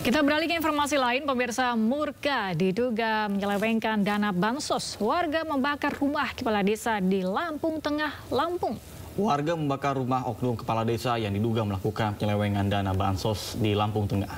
Kita beralih ke informasi lain, pemirsa. Murka diduga menyelewengkan dana bansos. Warga membakar rumah kepala desa di Lampung Tengah, Lampung. Warga membakar rumah oknum kepala desa yang diduga melakukan penyelewengan dana bansos di Lampung Tengah.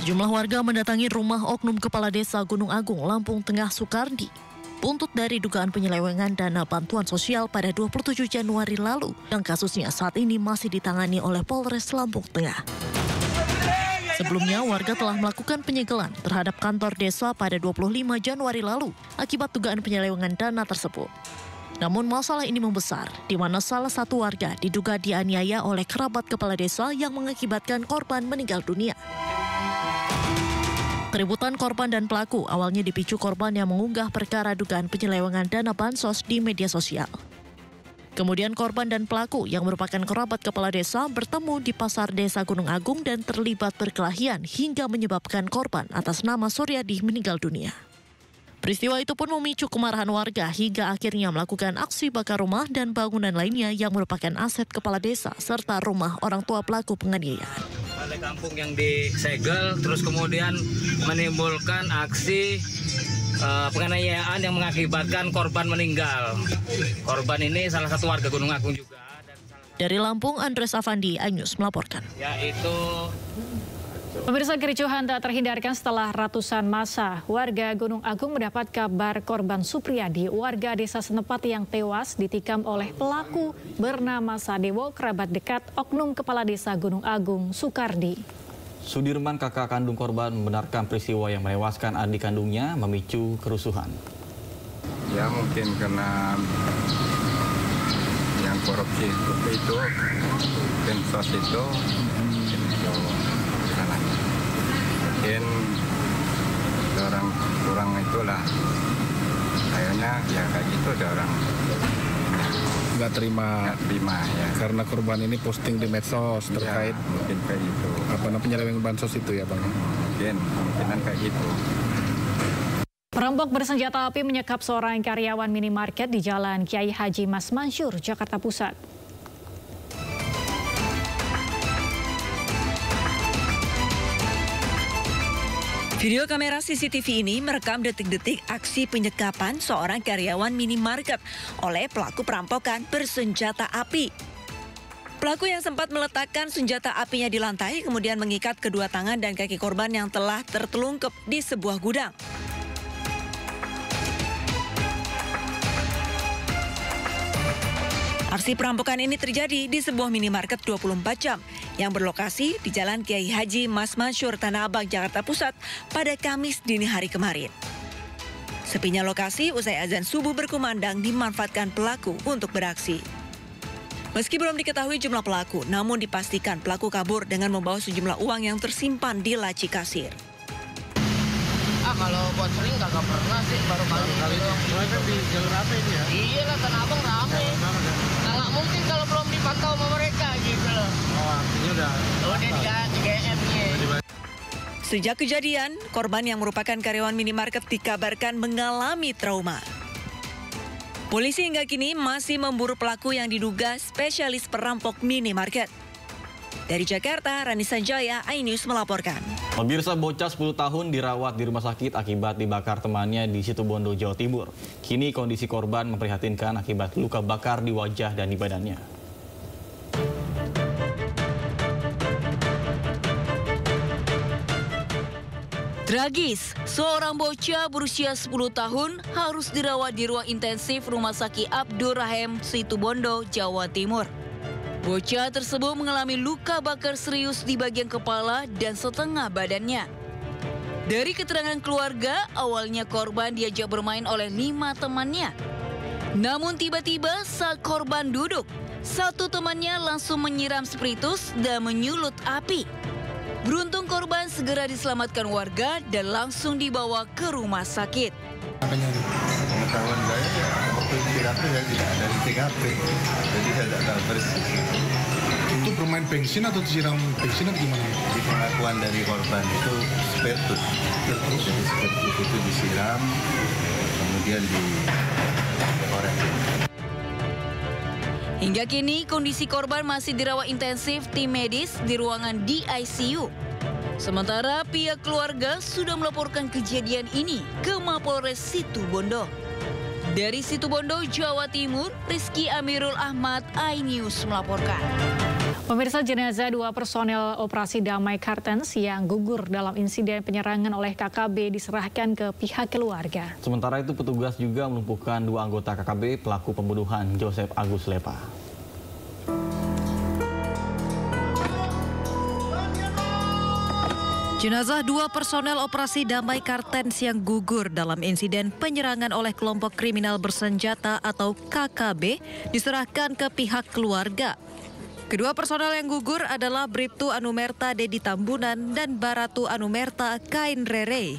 Sejumlah warga mendatangi rumah oknum kepala desa Gunung Agung, Lampung Tengah, Sukardi. Buntut dari dugaan penyelewengan dana bantuan sosial pada 27 Januari lalu, yang kasusnya saat ini masih ditangani oleh Polres Lampung Tengah. Sebelumnya, warga telah melakukan penyegelan terhadap kantor desa pada 25 Januari lalu akibat dugaan penyelewengan dana tersebut. Namun masalah ini membesar, di mana salah satu warga diduga dianiaya oleh kerabat kepala desa yang mengakibatkan korban meninggal dunia. Keributan korban dan pelaku awalnya dipicu korban yang mengunggah perkara dugaan penyelewengan dana bansos di media sosial. Kemudian korban dan pelaku yang merupakan kerabat kepala desa bertemu di pasar desa Gunung Agung dan terlibat perkelahian hingga menyebabkan korban atas nama Suryadi meninggal dunia. Peristiwa itu pun memicu kemarahan warga hingga akhirnya melakukan aksi bakar rumah dan bangunan lainnya yang merupakan aset kepala desa serta rumah orang tua pelaku penganiayaan. Balai kampung yang disegel, terus kemudian menimbulkan aksi penganiayaan yang mengakibatkan korban meninggal. Korban ini salah satu warga Gunung Agung juga. Dari Lampung, Andres Afandi, iNews melaporkan. Yaitu Pemirsa, kericuhan tak terhindarkan setelah ratusan massa warga Gunung Agung mendapat kabar korban Supriyadi, warga desa setempat yang tewas ditikam oleh pelaku bernama Sadewo, kerabat dekat oknum kepala desa Gunung Agung, Sukardi. Sudirman, kakak kandung korban, membenarkan peristiwa yang menewaskan adik kandungnya memicu kerusuhan. Ya mungkin karena yang korupsi itu bansos itu salahnya. Mungkin orang kurang itulah, kayaknya ya kayak gitu ada orang nggak terima ya. Karena korban ini posting di medsos terkait ya, mungkin kayak gitu. apa namanya penyelewengan bansos itu ya bang? Mungkinan kayak gitu. Perampok bersenjata api menyekap seorang karyawan minimarket di Jalan Kiai Haji Mas Mansur, Jakarta Pusat. Video kamera CCTV ini merekam detik-detik aksi penyekapan seorang karyawan minimarket oleh pelaku perampokan bersenjata api. Pelaku yang sempat meletakkan senjata apinya di lantai kemudian mengikat kedua tangan dan kaki korban yang telah tertelungkup di sebuah gudang. Aksi perampokan ini terjadi di sebuah minimarket 24 jam yang berlokasi di Jalan Kiai Haji Mas Mansur, Tanah Abang, Jakarta Pusat pada Kamis dini hari kemarin. Sepinya lokasi usai azan subuh berkumandang dimanfaatkan pelaku untuk beraksi. Meski belum diketahui jumlah pelaku, namun dipastikan pelaku kabur dengan membawa sejumlah uang yang tersimpan di laci kasir. Kalau buat sering kagak pernah sih, baru kali itu. Soalnya di jalur apa ini ya? Iya lah, Tanah Abang rame. Nggak mungkin kalau belum dipantau sama mereka gitu loh. Oh, artinya udah di GM-nya. Sejak kejadian, korban yang merupakan karyawan minimarket dikabarkan mengalami trauma. Polisi hingga kini masih memburu pelaku yang diduga spesialis perampok minimarket. Dari Jakarta, Rani Sanjaya, iNews melaporkan. Pemirsa, bocah 10 tahun dirawat di rumah sakit akibat dibakar temannya di Situbondo, Jawa Timur. Kini kondisi korban memprihatinkan akibat luka bakar di wajah dan di badannya. Tragis, seorang bocah berusia 10 tahun harus dirawat di ruang intensif Rumah Sakit Abdurrahim, Situbondo, Jawa Timur. Bocah tersebut mengalami luka bakar serius di bagian kepala dan setengah badannya. Dari keterangan keluarga, awalnya korban diajak bermain oleh 5 temannya. Namun tiba-tiba saat korban duduk, satu temannya langsung menyiram spiritus dan menyulut api. Beruntung korban segera diselamatkan warga dan langsung dibawa ke rumah sakit. Pengetahuan saya ya waktu di TKP saya tidak ada di TKP, jadi saya tidak tahu persis. Itu bermain bensin atau disiram bensin atau gimana? Di pengakuan dari korban itu spiritus. Jadi spiritus itu disiram, kemudian dikorek. Hingga kini kondisi korban masih dirawat intensif tim medis di ruangan DICU. Sementara pihak keluarga sudah melaporkan kejadian ini ke Mapolres Situbondo. Dari Situbondo, Jawa Timur, Rizky Amirul Ahmad, iNews melaporkan. Pemirsa, jenazah 2 personel operasi Damai Kartens yang gugur dalam insiden penyerangan oleh KKB diserahkan ke pihak keluarga. Sementara itu petugas juga melumpuhkan 2 anggota KKB pelaku pembunuhan Joseph Agus Lepa. Jenazah 2 personel operasi Damai Kartens yang gugur dalam insiden penyerangan oleh kelompok kriminal bersenjata atau KKB diserahkan ke pihak keluarga. Kedua personel yang gugur adalah Bribtu Anumerta Dedi Tambunan dan Baratu Anumerta Kain Rere.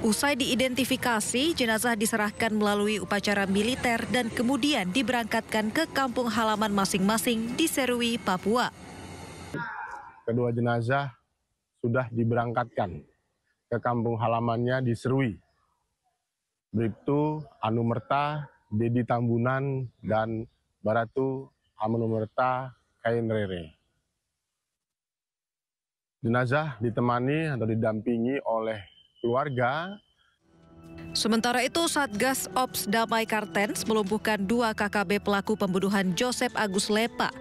Usai diidentifikasi, jenazah diserahkan melalui upacara militer dan kemudian diberangkatkan ke kampung halaman masing-masing di Serui, Papua. Kedua jenazah sudah diberangkatkan ke kampung halamannya di Serui. Bribtu Anumerta Dedi Tambunan dan Baratu Anumerta Kain Rere. Jenazah ditemani atau didampingi oleh keluarga. Sementara itu, Satgas Ops Damai Kartens melumpuhkan 2 KKB pelaku pembunuhan Joseph Agus Lepa.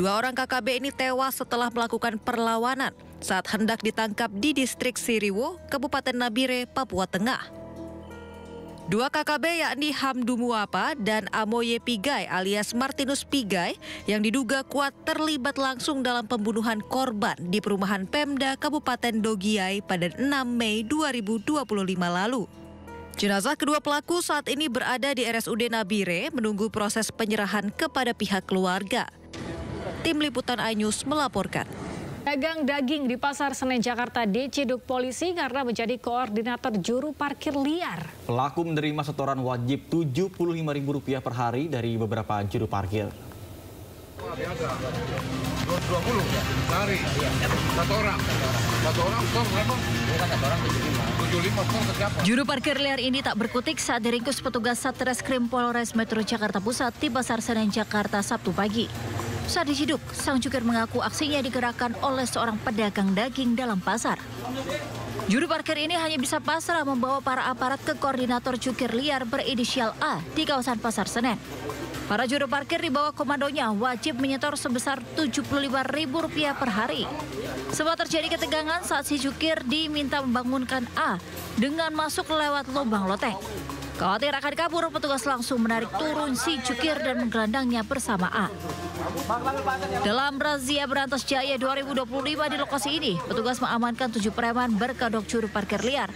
2 orang KKB ini tewas setelah melakukan perlawanan saat hendak ditangkap di distrik Siriwo, Kabupaten Nabire, Papua Tengah. 2 KKB yakni Hamdu Muapa dan Amoye Pigai alias Martinus Pigai yang diduga kuat terlibat langsung dalam pembunuhan korban di perumahan Pemda Kabupaten Dogiai pada 6 Mei 2025 lalu. Jenazah kedua pelaku saat ini berada di RSUD Nabire menunggu proses penyerahan kepada pihak keluarga. Tim Liputan iNews melaporkan. Dagang daging di Pasar Senen, Jakarta diciduk polisi karena menjadi koordinator juru parkir liar. Pelaku menerima setoran wajib Rp75.000 per hari dari beberapa juru parkir. Biasa, 20 sehari, satu orang skor berapa? Satu orang 75 skor ke siapa? Juru parkir liar ini tak berkutik saat diringkus petugas Satreskrim Polres Metro Jakarta Pusat di Pasar Senen, Jakarta Sabtu pagi. Saat diciduk, sang jukir mengaku aksinya digerakkan oleh seorang pedagang daging dalam pasar. Juru parkir ini hanya bisa pasrah membawa para aparat ke koordinator jukir liar berinisial A di kawasan Pasar Senen. Para juru parkir di bawah komandonya wajib menyetor sebesar Rp75.000 per hari. Sempat terjadi ketegangan saat si jukir diminta membangunkan A dengan masuk lewat lubang loteng. Khawatir akan kabur, petugas langsung menarik turun si jukir dan menggelandangnya bersama A. Dalam razia Berantas Jaya 2025 di lokasi ini, petugas mengamankan 7 preman berkedok juru parkir liar.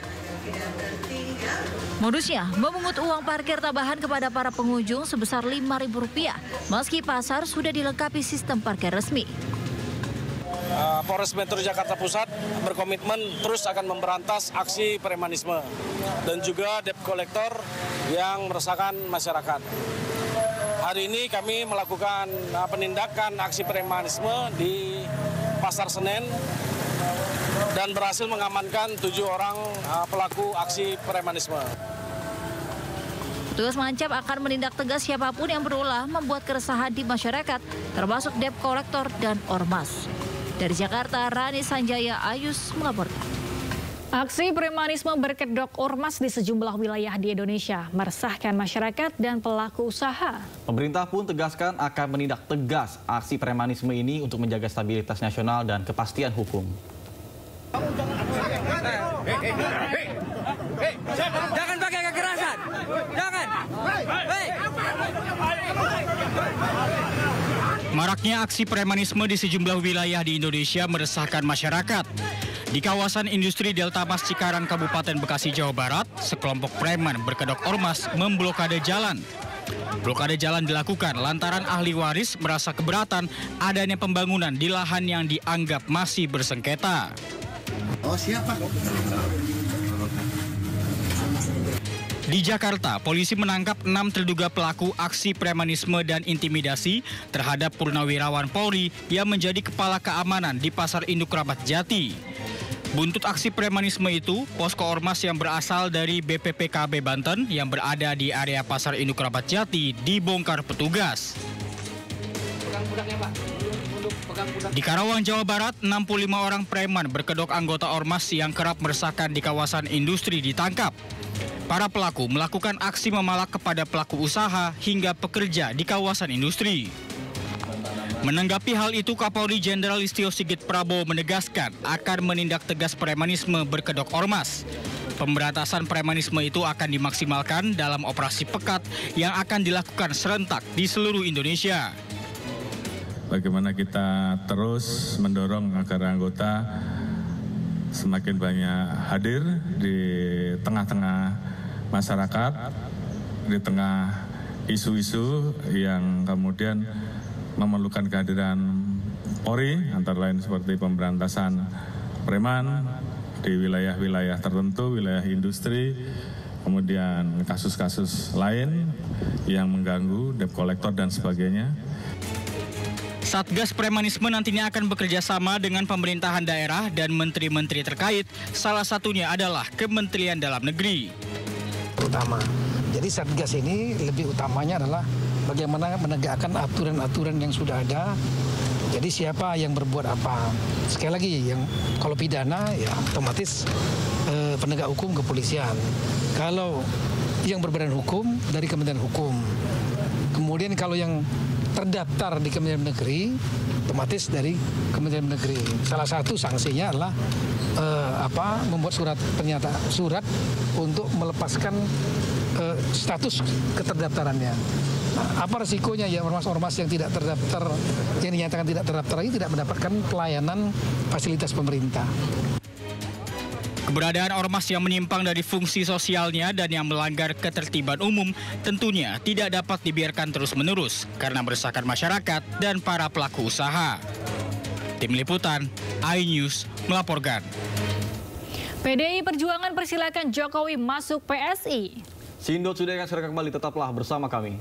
Modusnya memungut uang parkir tambahan kepada para pengunjung sebesar Rp5.000 meski pasar sudah dilengkapi sistem parkir resmi. Polres Metro Jakarta Pusat berkomitmen terus akan memberantas aksi premanisme dan juga debt collector yang meresahkan masyarakat. Hari ini kami melakukan penindakan aksi premanisme di Pasar Senen dan berhasil mengamankan 7 orang pelaku aksi premanisme. Petugas mengancam akan menindak tegas siapapun yang berulah membuat keresahan di masyarakat, termasuk debt collector dan ormas. Dari Jakarta, Rani Sanjaya, iNews melaporkan. Aksi premanisme berkedok ormas di sejumlah wilayah di Indonesia meresahkan masyarakat dan pelaku usaha. Pemerintah pun tegaskan akan menindak tegas aksi premanisme ini untuk menjaga stabilitas nasional dan kepastian hukum. Jangan pakai kekerasan. Jangan. Maraknya aksi premanisme di sejumlah wilayah di Indonesia meresahkan masyarakat. Di kawasan industri Delta Mas Cikarang, Kabupaten Bekasi, Jawa Barat, sekelompok preman berkedok ormas memblokade jalan. Blokade jalan dilakukan lantaran ahli waris merasa keberatan adanya pembangunan di lahan yang dianggap masih bersengketa. Oh, siapa? Di Jakarta, polisi menangkap 6 terduga pelaku aksi premanisme dan intimidasi terhadap purnawirawan Polri yang menjadi kepala keamanan di Pasar Induk Ramat Jati. Buntut aksi premanisme itu, posko ormas yang berasal dari BPPKB Banten yang berada di area Pasar Induk Ramat Jati dibongkar petugas. Di Karawang, Jawa Barat, 65 orang preman berkedok anggota ormas yang kerap meresahkan di kawasan industri ditangkap. Para pelaku melakukan aksi memalak kepada pelaku usaha hingga pekerja di kawasan industri. Menanggapi hal itu, Kapolri Jenderal Listio Sigit Prabowo menegaskan akan menindak tegas premanisme berkedok ormas. Pemberantasan premanisme itu akan dimaksimalkan dalam operasi pekat yang akan dilakukan serentak di seluruh Indonesia. Bagaimana kita terus mendorong agar anggota semakin banyak hadir di tengah-tengah masyarakat, di tengah isu-isu yang kemudian memerlukan kehadiran Polri, antara lain seperti pemberantasan preman di wilayah-wilayah tertentu, wilayah industri, kemudian kasus-kasus lain yang mengganggu debt collector dan sebagainya. Satgas Premanisme nantinya akan bekerja sama dengan pemerintahan daerah dan menteri-menteri terkait, salah satunya adalah Kementerian Dalam Negeri. Utama. Jadi Satgas ini lebih utamanya adalah bagaimana menegakkan aturan-aturan yang sudah ada. Jadi siapa yang berbuat apa. Sekali lagi, yang kalau pidana ya otomatis penegak hukum kepolisian. Kalau yang berbadan hukum dari Kementerian Hukum. Kemudian kalau yang terdaftar di Kementerian Negeri, otomatis dari Kementerian Negeri. Salah satu sanksinya adalah membuat surat untuk melepaskan status keterdaftarannya. Nah, apa resikonya ya ormas-ormas yang tidak terdaftar, yang dinyatakan tidak terdaftar ini tidak mendapatkan pelayanan fasilitas pemerintah. Keberadaan ormas yang menyimpang dari fungsi sosialnya dan yang melanggar ketertiban umum tentunya tidak dapat dibiarkan terus-menerus karena meresahkan masyarakat dan para pelaku usaha. Tim Liputan, iNews melaporkan. PDI Perjuangan persilakan Jokowi masuk PSI. Sindot sudah akan segera kembali, tetaplah bersama kami.